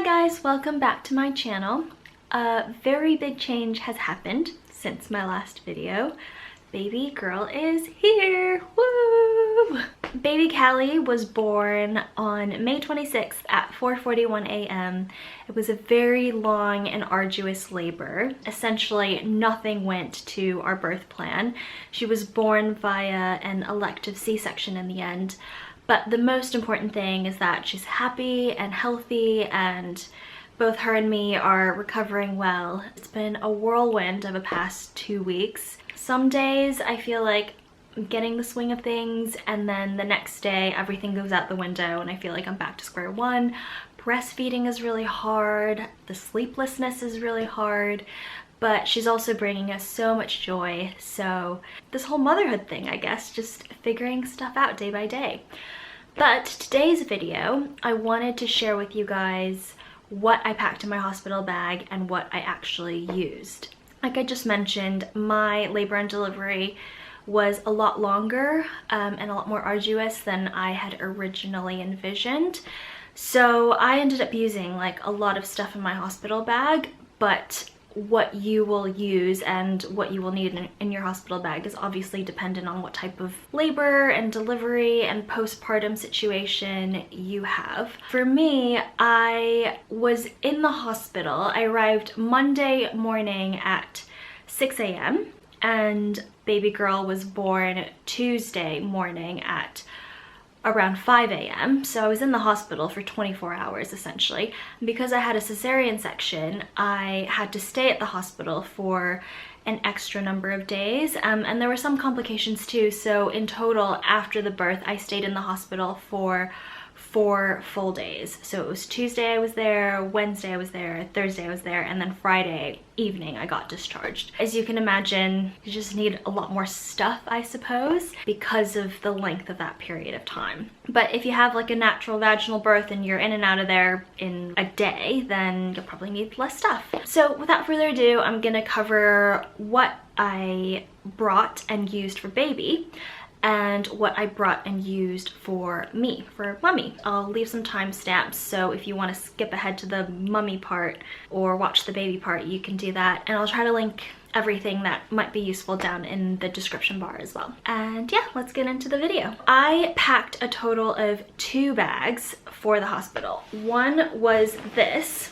guys, welcome back to my channel. A very big change has happened since my last video. Baby girl is here, woo! Baby Callie was born on May 26th at 4:41 a.m. It was a very long and arduous labor. Essentially, nothing went to our birth plan. She was born via an elective C-section in the end. But the most important thing is that she's happy and healthy, and both her and me are recovering well. It's been a whirlwind of the past 2 weeks. Some days I feel like I'm getting the swing of things, and then the next day everything goes out the window and I feel like I'm back to square one. Breastfeeding is really hard, the sleeplessness is really hard, but she's also bringing us so much joy. So this whole motherhood thing, I guess, just figuring stuff out day by day. But today's video, I wanted to share with you guys what I packed in my hospital bag and what I actually used. Like I just mentioned, my labor and delivery was a lot longer and a lot more arduous than I had originally envisioned. So I ended up using like a lot of stuff in my hospital bag, but what you will use and what you will need in your hospital bag is obviously dependent on what type of labor and delivery and postpartum situation you have. For me, I was in the hospital. I arrived Monday morning at 6 a.m. and baby girl was born Tuesday morning at around 5 a.m. So I was in the hospital for 24 hours essentially. And because I had a cesarean section, I had to stay at the hospital for an extra number of days, and there were some complications too. So in total, after the birth, I stayed in the hospital for 4 full days. So it was Tuesday I was there, Wednesday I was there, Thursday I was there, and then Friday evening I got discharged. As you can imagine, you just need a lot more stuff, I suppose, because of the length of that period of time. But if you have like a natural vaginal birth and you're in and out of there in a day, then you'll probably need less stuff. So without further ado, I'm gonna cover what I brought and used for baby, and what I brought and used for me, for mummy. I'll leave some timestamps, so if you want to skip ahead to the mummy part or watch the baby part, you can do that. And I'll try to link everything that might be useful down in the description bar as well. And yeah, let's get into the video. I packed a total of 2 bags for the hospital. One was this,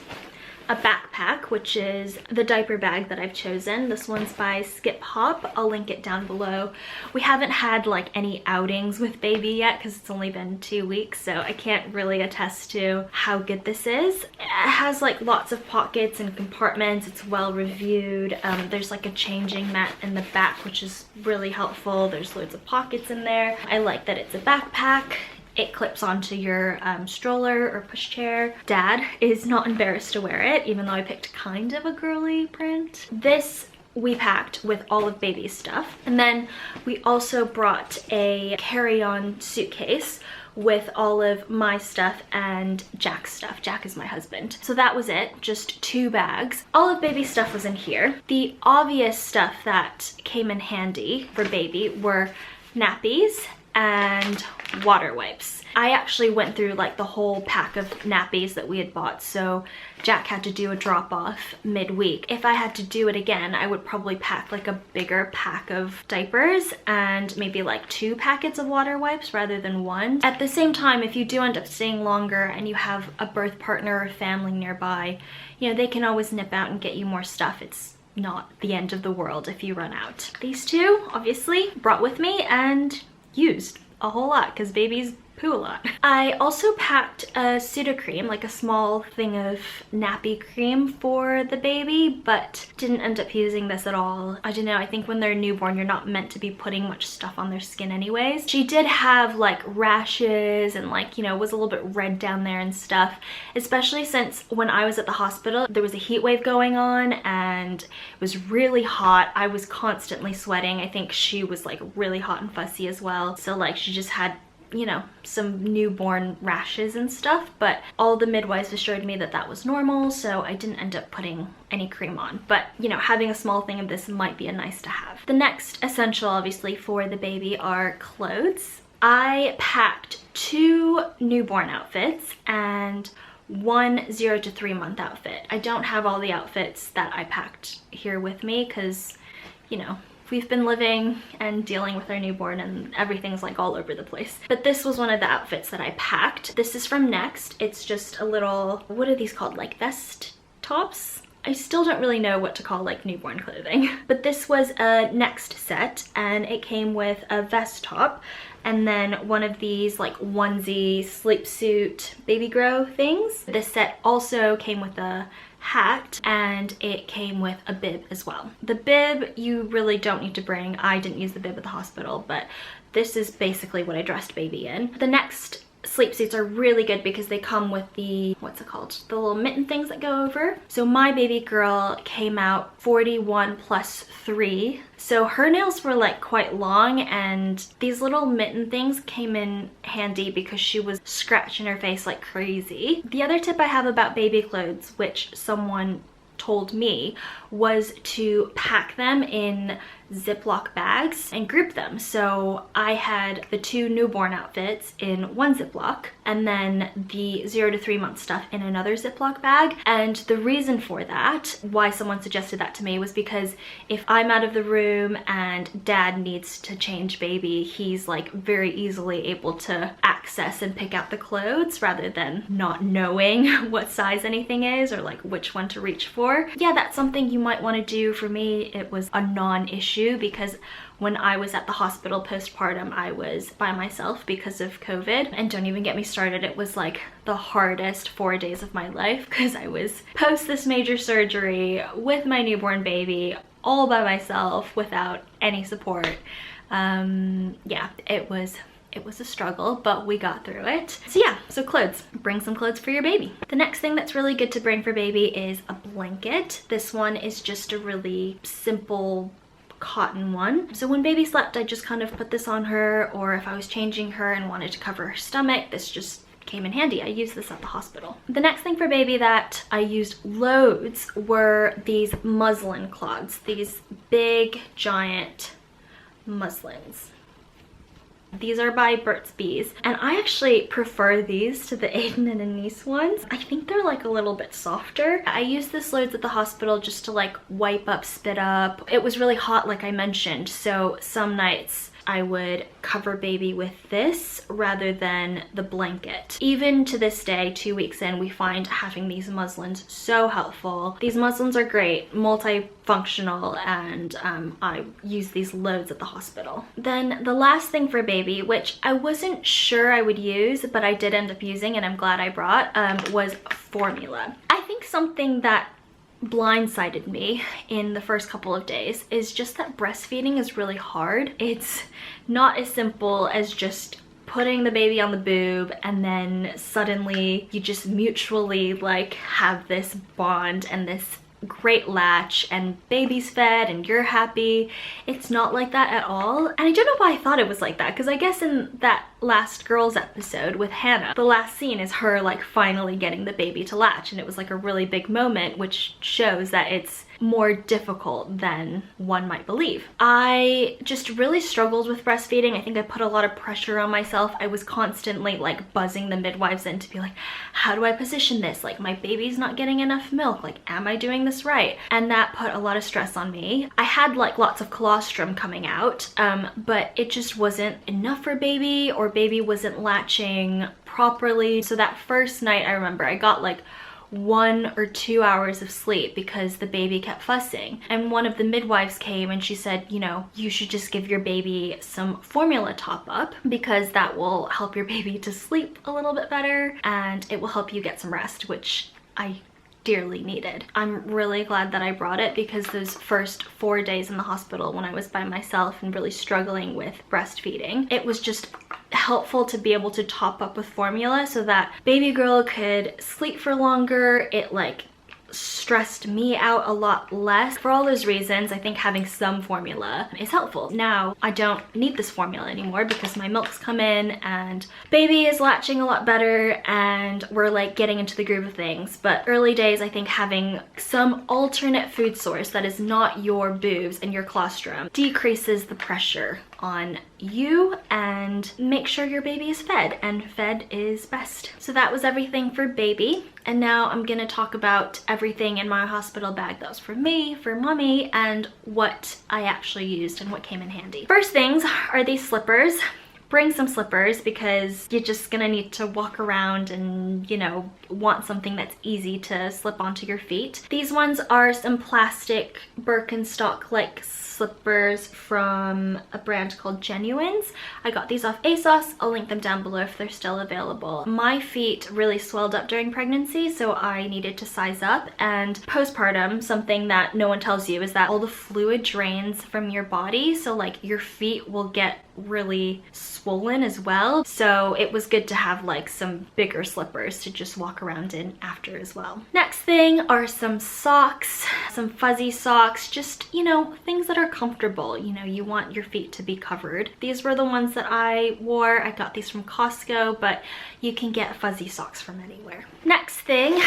a backpack, which is the diaper bag that I've chosen. This one's by Skip Hop. I'll link it down below. We haven't had like any outings with baby yet because it's only been 2 weeks, so I can't really attest to how good this is. It has like lots of pockets and compartments. It's well reviewed. There's like a changing mat in the back, which is really helpful. There's loads of pockets in there. I like that it's a backpack. It clips onto your stroller or pushchair. Dad is not embarrassed to wear it, even though I picked kind of a girly print. This we packed with all of baby's stuff. And then we also brought a carry-on suitcase with all of my stuff and Jack's stuff. Jack is my husband. So that was it, just 2 bags. All of baby's stuff was in here. The obvious stuff that came in handy for baby were nappies and water wipes. I actually went through like the whole pack of nappies that we had bought, so Jack had to do a drop-off midweek. If I had to do it again, I would probably pack like a bigger pack of diapers and maybe like 2 packets of water wipes rather than 1. At the same time, if you do end up staying longer and you have a birth partner or family nearby, you know, they can always nip out and get you more stuff. It's not the end of the world if you run out. These 2, obviously, brought with me and used a whole lot because babies poo a lot. I also packed a Sudocrem, like a small thing of nappy cream for the baby, but didn't end up using this at all. I don't know, I think when they're newborn, you're not meant to be putting much stuff on their skin anyways. She did have like rashes and like, you know, was a little bit red down there and stuff, especially since when I was at the hospital, there was a heat wave going on and it was really hot. I was constantly sweating. I think she was like really hot and fussy as well. So like she just had, you know, some newborn rashes and stuff, but all the midwives assured me that that was normal, so I didn't end up putting any cream on. But, you know, having a small thing of this might be a nice to have. The next essential, obviously, for the baby are clothes. I packed 2 newborn outfits and one 0 to 3 month outfit. I don't have all the outfits that I packed here with me because, you know, we've been living and dealing with our newborn and everything's like all over the place. But this was one of the outfits that I packed. This is from Next. It's just a little, what are these called? Like vest tops? I still don't really know what to call like newborn clothing. But this was a Next set and it came with a vest top and then one of these like onesie sleep suit baby grow things. This set also came with a hat and it came with a bib as well. The bib you really don't need to bring. I didn't use the bib at the hospital, but this is basically what I dressed baby in. The Next sleep suits are really good because they come with the, what's it called? The little mitten things that go over. So my baby girl came out 41 plus 3. So her nails were like quite long and these little mitten things came in handy because she was scratching her face like crazy. The other tip I have about baby clothes, which someone told me, was to pack them in Ziploc bags and group them. So I had the 2 newborn outfits in one Ziploc and then the 0 to 3 month stuff in another Ziploc bag. And the reason for that, why someone suggested that to me, was because if I'm out of the room and dad needs to change baby, he's like very easily able to access and pick out the clothes rather than not knowing what size anything is or like which one to reach for. Yeah, that's something you might want to do. For me, it was a non-issue because when I was at the hospital postpartum, I was by myself because of COVID. And don't even get me started, it was like the hardest 4 days of my life because I was post this major surgery with my newborn baby all by myself without any support. Yeah, it was a struggle, but we got through it. So yeah, so clothes. Bring some clothes for your baby. The next thing that's really good to bring for baby is a blanket. This one is just a really simple cotton one. So when baby slept, I just kind of put this on her, or if I was changing her and wanted to cover her stomach, this just came in handy. I used this at the hospital. The next thing for baby that I used loads were these muslin clogs, these big giant muslins. These are by Burt's Bees, and I actually prefer these to the Aiden and Anise ones. I think they're like a little bit softer. I used this loads at the hospital just to like wipe up, spit up. It was really hot, like I mentioned, so some nights I would cover baby with this rather than the blanket. Even to this day, 2 weeks in, we find having these muslins so helpful. These muslins are great, multifunctional, and I use these loads at the hospital. Then the last thing for baby, which I wasn't sure I would use, but I did end up using and I'm glad I brought, was formula. I think something that blindsided me in the first couple of days is just that breastfeeding is really hard. It's not as simple as just putting the baby on the boob and then suddenly you just mutually like have this bond and this great latch and baby's fed and you're happy. It's not like that at all. And I don't know why I thought it was like that, because I guess in that last girls episode with Hannah, the last scene is her like finally getting the baby to latch, and it was like a really big moment, which shows that it's more difficult than one might believe. I just really struggled with breastfeeding. I think I put a lot of pressure on myself. I was constantly like buzzing the midwives in to be like, how do I position this? Like, my baby's not getting enough milk. Like, am I doing this right? And that put a lot of stress on me. I had like lots of colostrum coming out, but it just wasn't enough for baby, or baby wasn't latching properly. So that first night, I remember I got like 1 or 2 hours of sleep because the baby kept fussing. And one of the midwives came and she said, you know, you should just give your baby some formula top up because that will help your baby to sleep a little bit better and it will help you get some rest, which I dearly needed. I'm really glad that I brought it because those first 4 days in the hospital when I was by myself and really struggling with breastfeeding, it was just helpful to be able to top up with formula so that baby girl could sleep for longer. It like stressed me out a lot less. For all those reasons, I think having some formula is helpful. Now, I don't need this formula anymore because my milk's come in and baby is latching a lot better and we're like getting into the groove of things. But early days, I think having some alternate food source that is not your boobs and your colostrum decreases the pressure on you and make sure your baby is fed, and fed is best. So that was everything for baby. And now I'm gonna talk about everything in my hospital bag that was for me, for mommy, and what I actually used and what came in handy. First things are these slippers. Bring some slippers because you're just gonna need to walk around and, you know, want something that's easy to slip onto your feet. These ones are some plastic Birkenstock like slippers from a brand called Genuines. I got these off ASOS. I'll link them down below if they're still available. My feet really swelled up during pregnancy, so I needed to size up. And postpartum, something that no one tells you is that all the fluid drains from your body, so like your feet will get really swollen as well. So it was good to have like some bigger slippers to just walk around in after as well. Next thing are some socks, some fuzzy socks, just, you know, things that are comfortable. You know, you want your feet to be covered. These were the ones that I wore. I got these from Costco, but you can get fuzzy socks from anywhere. Next thing,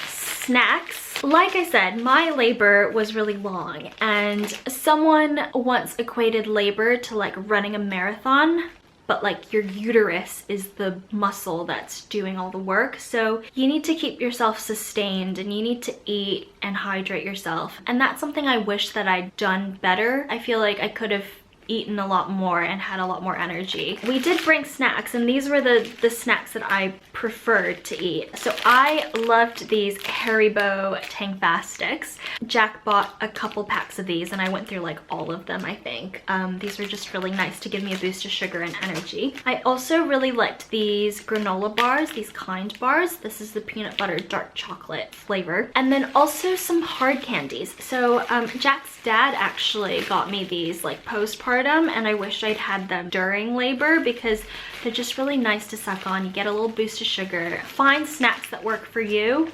snacks. Like I said, my labor was really long, and someone once equated labor to like running a marathon, but like your uterus is the muscle that's doing all the work. So you need to keep yourself sustained and you need to eat and hydrate yourself. And that's something I wish that I'd done better. I feel like I could have eaten a lot more and had a lot more energy. We did bring snacks, and these were the snacks that I preferred to eat. So I loved these Haribo Tang Fast sticks. Jack bought a couple packs of these and I went through like all of them, I think. These were just really nice to give me a boost of sugar and energy. I also really liked these granola bars, these Kind bars. This is the peanut butter dark chocolate flavor. And then also some hard candies. So Jack's dad actually got me these like postpartum, and I wish I'd had them during labor because they're just really nice to suck on. You get a little boost of sugar. Find snacks that work for you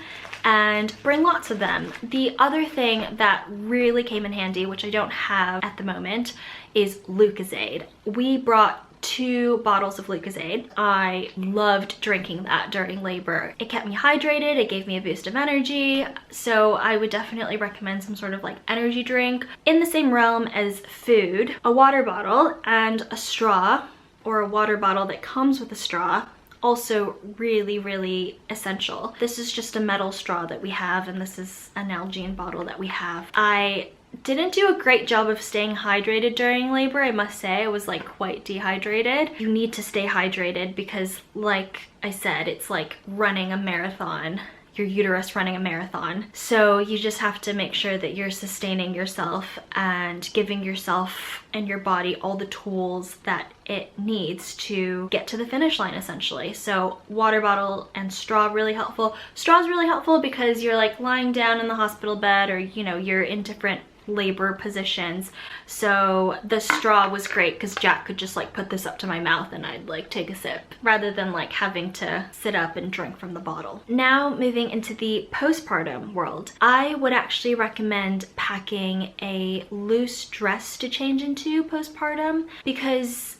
and bring lots of them. The other thing that really came in handy, which I don't have at the moment, is Lucozade. We brought 2 bottles of Lucozade. I loved drinking that during labor. It kept me hydrated, it gave me a boost of energy, so I would definitely recommend some sort of like energy drink. In the same realm as food, a water bottle and a straw, or a water bottle that comes with a straw, also really essential. This is just a metal straw that we have, and this is an Nalgene bottle that we have. I didn't do a great job of staying hydrated during labor, I must say. I was like quite dehydrated. You need to stay hydrated because, like I said, it's like running a marathon, your uterus running a marathon. So you just have to make sure that you're sustaining yourself and giving yourself and your body all the tools that it needs to get to the finish line, essentially. So water bottle and straw, really helpful. Straw's really helpful because you're like lying down in the hospital bed, or you know, you're in different labor positions. So the straw was great because Jack could just like put this up to my mouth and I'd like take a sip rather than like having to sit up and drink from the bottle. Now moving into the postpartum world, I would actually recommend packing a loose dress to change into postpartum because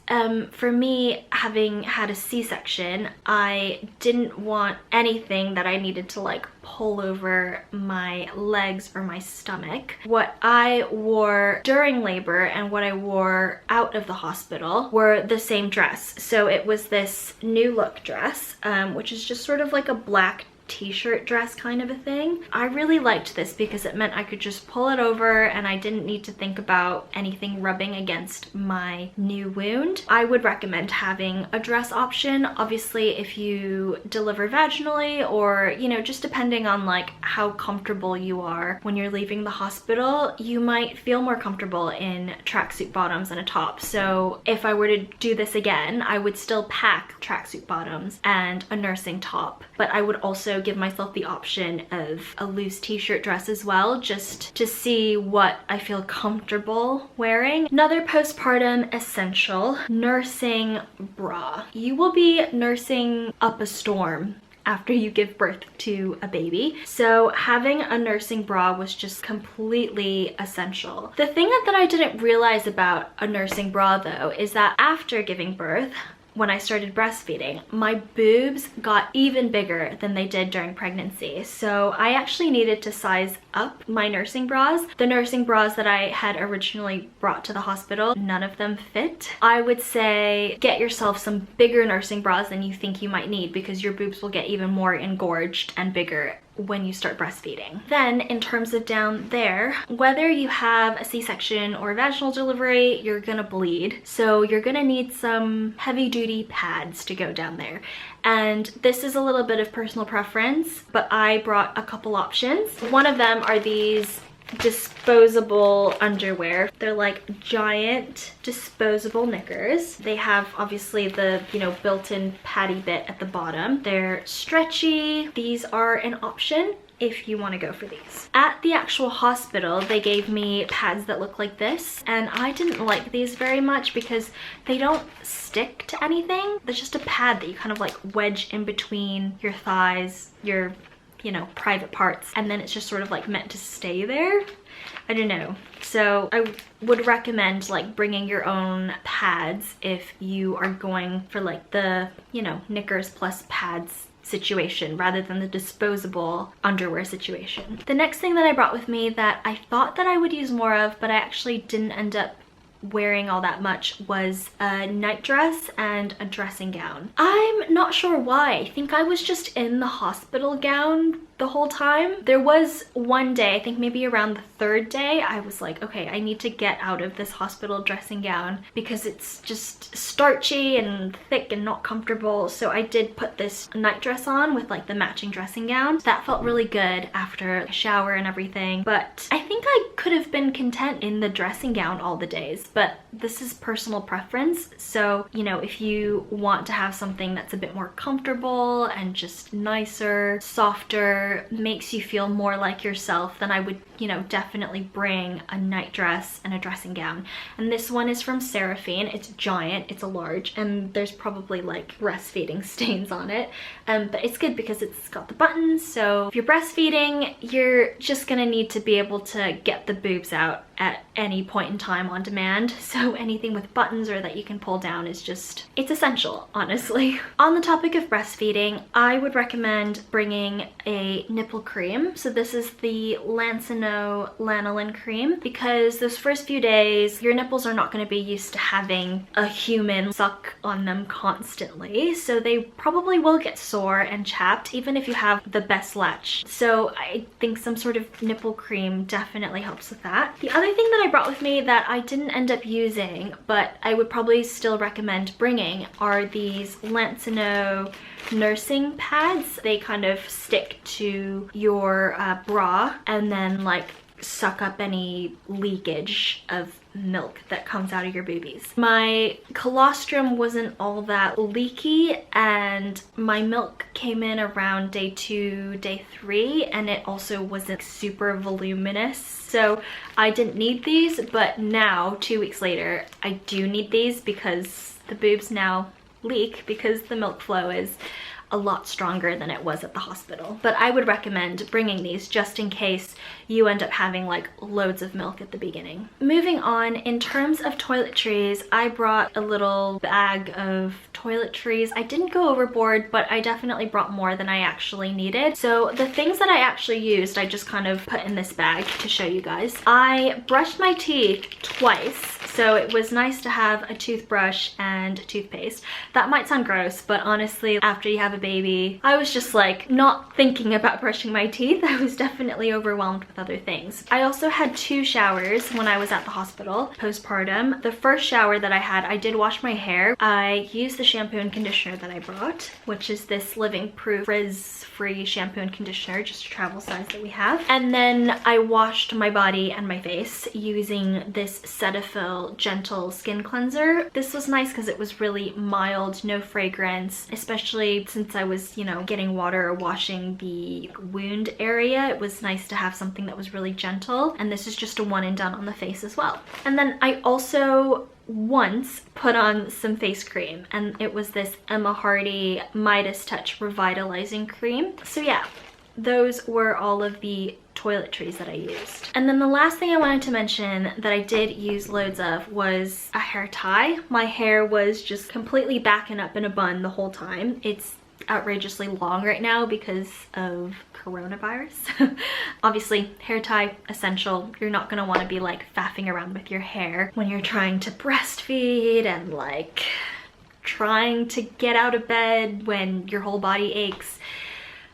for me, having had a C-section, I didn't want anything that I needed to like pull over my legs or my stomach. What I wore during labor and what I wore out of the hospital were the same dress. So it was this New Look dress, which is just sort of like a black t-shirt dress kind of a thing. I really liked this because it meant I could just pull it over and I didn't need to think about anything rubbing against my new wound. I would recommend having a dress option. Obviously, if you deliver vaginally, or you know, just depending on like how comfortable you are when you're leaving the hospital, you might feel more comfortable in tracksuit bottoms and a top. So if I were to do this again, I would still pack tracksuit bottoms and a nursing top, but I would also give myself the option of a loose t-shirt dress as well, just to see what I feel comfortable wearing. Another postpartum essential, nursing bra. You will be nursing up a storm after you give birth to a baby. So having a nursing bra was just completely essential. The thing that I didn't realize about a nursing bra though is that after giving birth, when I started breastfeeding, my boobs got even bigger than they did during pregnancy. So I actually needed to size up my nursing bras. The nursing bras that I had originally brought to the hospital, none of them fit. I would say get yourself some bigger nursing bras than you think you might need, because your boobs will get even more engorged and bigger when you start breastfeeding. Then in terms of down there, whether you have a C-section or vaginal delivery, you're gonna bleed. So you're gonna need some heavy duty pads to go down there. And this is a little bit of personal preference, but I brought a couple options. One of them are these disposable underwear. They're like giant disposable knickers. They have obviously the, you know, built-in patty bit at the bottom. They're stretchy. These are an option if you want to go for these. At the actual hospital, they gave me pads that look like this, and I didn't like these very much because they don't stick to anything. There's just a pad that you kind of like wedge in between your thighs, your, you know, private parts, and then it's just sort of like meant to stay there. I don't know. So I would recommend like bringing your own pads if you are going for like the, you know, knickers plus pads situation rather than the disposable underwear situation. The next thing that I brought with me that I thought that I would use more of, but I actually didn't end up wearing all that much, was a nightdress and a dressing gown. I'm not sure why. I think I was just in the hospital gown the whole time. There was one day, I think maybe around the third day, I was like, okay, I need to get out of this hospital dressing gown because it's just starchy and thick and not comfortable. So I did put this nightdress on with like the matching dressing gown. That felt really good after a shower and everything, but I think I could have been content in the dressing gown all the days, but this is personal preference. So, you know, if you want to have something that's a bit more comfortable and just nicer, softer, makes you feel more like yourself, then I would, you know, definitely bring a nightdress and a dressing gown. And this one is from Seraphine. It's giant, it's a large, and there's probably like breastfeeding stains on it. But it's good because it's got the buttons, so if you're breastfeeding, you're just gonna need to be able to get the boobs out at any point in time on demand. So anything with buttons or that you can pull down is just, it's essential, honestly. On the topic of breastfeeding, I would recommend bringing a nipple cream. So this is the Lansinoh lanolin cream, because those first few days, your nipples are not going to be used to having a human suck on them constantly. So they probably will get sore and chapped, even if you have the best latch. So I think some sort of nipple cream definitely helps with that. The other thing that I brought with me that I didn't end up using, but I would probably still recommend bringing, are these Lansinoh nursing pads. They kind of stick to your bra and then like suck up any leakage of milk that comes out of your boobies. My colostrum wasn't all that leaky, and my milk came in around day 2, day 3, and it also wasn't super voluminous. So I didn't need these, but now 2 weeks later, I do need these because the boobs now leak because the milk flow is a lot stronger than it was at the hospital. But I would recommend bringing these just in case you end up having like loads of milk at the beginning. Moving on, in terms of toiletries, I brought a little bag of toiletries. I didn't go overboard, but I definitely brought more than I actually needed. So the things that I actually used, I just kind of put in this bag to show you guys. I brushed my teeth twice, so it was nice to have a toothbrush and toothpaste. That might sound gross, but honestly, after you have a baby, I was just like not thinking about brushing my teeth. I was definitely overwhelmed with other things. I also had 2 showers when I was at the hospital postpartum. The first shower that I had, I did wash my hair. I used the shampoo and conditioner that I brought, which is this Living Proof frizz-free shampoo and conditioner, just a travel size that we have. And then I washed my body and my face using this Cetaphil Gentle Skin Cleanser. This was nice because it was really mild, no fragrance, especially since I was, you know, getting water or washing the wound area. It was nice to have something that was really gentle, and this is just a one and done on the face as well. And then I also once put on some face cream, and it was this Emma Hardy Midas Touch Revitalizing Cream. So yeah, those were all of the Toiletries that I used. And then the last thing I wanted to mention that I did use loads of was a hair tie. My hair was just completely backing up in a bun the whole time. It's outrageously long right now because of coronavirus. Obviously, hair tie, essential. You're not gonna wanna be like faffing around with your hair when you're trying to breastfeed and like trying to get out of bed when your whole body aches.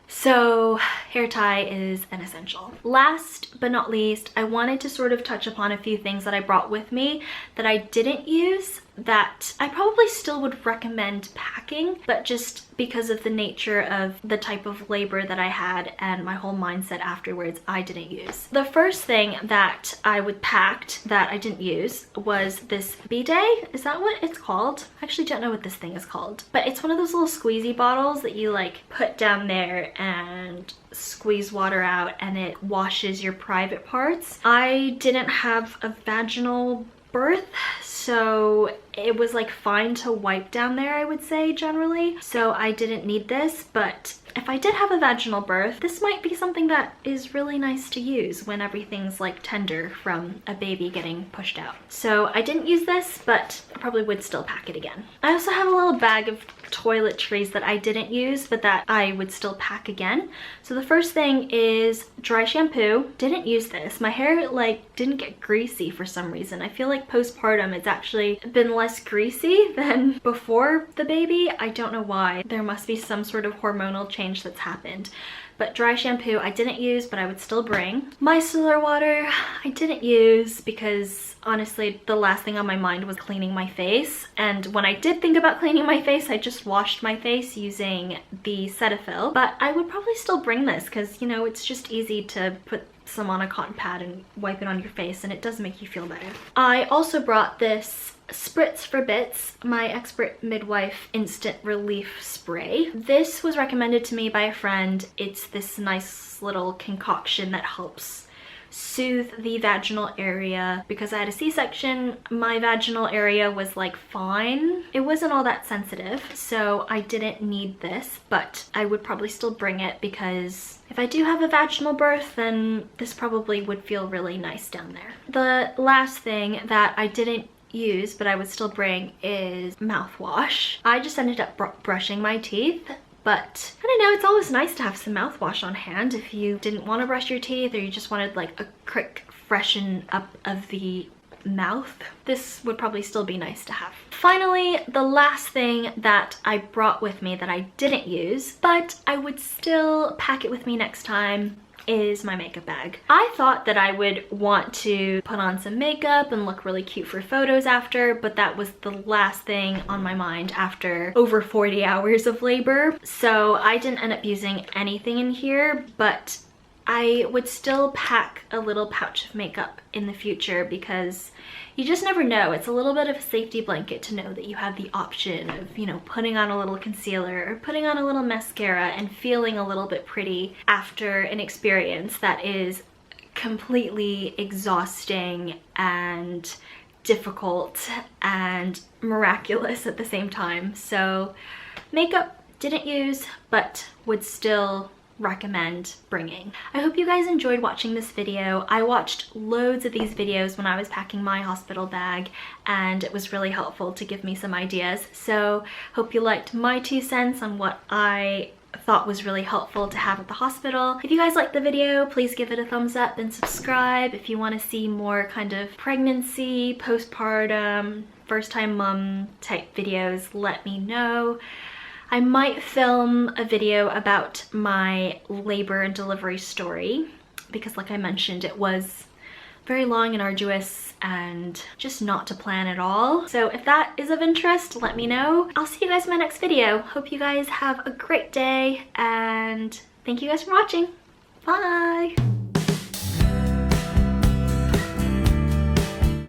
So hair tie is an essential. Last but not least, I wanted to sort of touch upon a few things that I brought with me that I didn't use that I probably still would recommend packing, but just because of the nature of the type of labor that I had and my whole mindset afterwards, I didn't use. The first thing that I would packed that I didn't use was this bidet. Is that what it's called? I actually don't know what this thing is called, but it's one of those little squeezy bottles that you like put down there and squeeze water out and it washes your private parts. I didn't have a vaginal birth, so it was like fine to wipe down there, I would say, generally. So I didn't need this, but if I did have a vaginal birth, this might be something that is really nice to use when everything's like tender from a baby getting pushed out. So I didn't use this, but I probably would still pack it again. I also have a little bag of toiletries that I didn't use, but that I would still pack again. So the first thing is dry shampoo. Didn't use this. My hair like didn't get greasy for some reason. I feel like postpartum it's actually been less greasy than before the baby. I don't know why. There must be some sort of hormonal change that's happened. But dry shampoo I didn't use, but I would still bring. Micellar water I didn't use because honestly the last thing on my mind was cleaning my face, and when I did think about cleaning my face I just washed my face using the Cetaphil. But I would probably still bring this because, you know, it's just easy to put some on a cotton pad and wipe it on your face and it does make you feel better. I also brought this Spritz for Bits, my expert midwife instant relief spray. This was recommended to me by a friend. It's this nice little concoction that helps soothe the vaginal area. Because I had a C-section, my vaginal area was like fine. It wasn't all that sensitive, so I didn't need this, but I would probably still bring it because if I do have a vaginal birth, then this probably would feel really nice down there. The last thing that I didn't use but I would still bring is mouthwash. I just ended up brushing my teeth, but I don't know, it's always nice to have some mouthwash on hand if you didn't want to brush your teeth or you just wanted like a quick freshen up of the mouth. This would probably still be nice to have. Finally, the last thing that I brought with me that I didn't use but I would still pack it with me next time is my makeup bag. I thought that I would want to put on some makeup and look really cute for photos after, but that was the last thing on my mind after over 40 hours of labor. So I didn't end up using anything in here, but I would still pack a little pouch of makeup in the future because you just never know. It's a little bit of a safety blanket to know that you have the option of, you know, putting on a little concealer or putting on a little mascara and feeling a little bit pretty after an experience that is completely exhausting and difficult and miraculous at the same time. So makeup didn't use, but would still recommend bringing. I hope you guys enjoyed watching this video. I watched loads of these videos when I was packing my hospital bag and it was really helpful to give me some ideas. So hope you liked my 2 cents on what I thought was really helpful to have at the hospital. If you guys liked the video, please give it a thumbs up and subscribe. If you want to see more kind of pregnancy, postpartum, first time mom type videos, let me know. I might film a video about my labor and delivery story because like I mentioned, it was very long and arduous and just not to plan at all. So if that is of interest, let me know. I'll see you guys in my next video. Hope you guys have a great day and thank you guys for watching. Bye!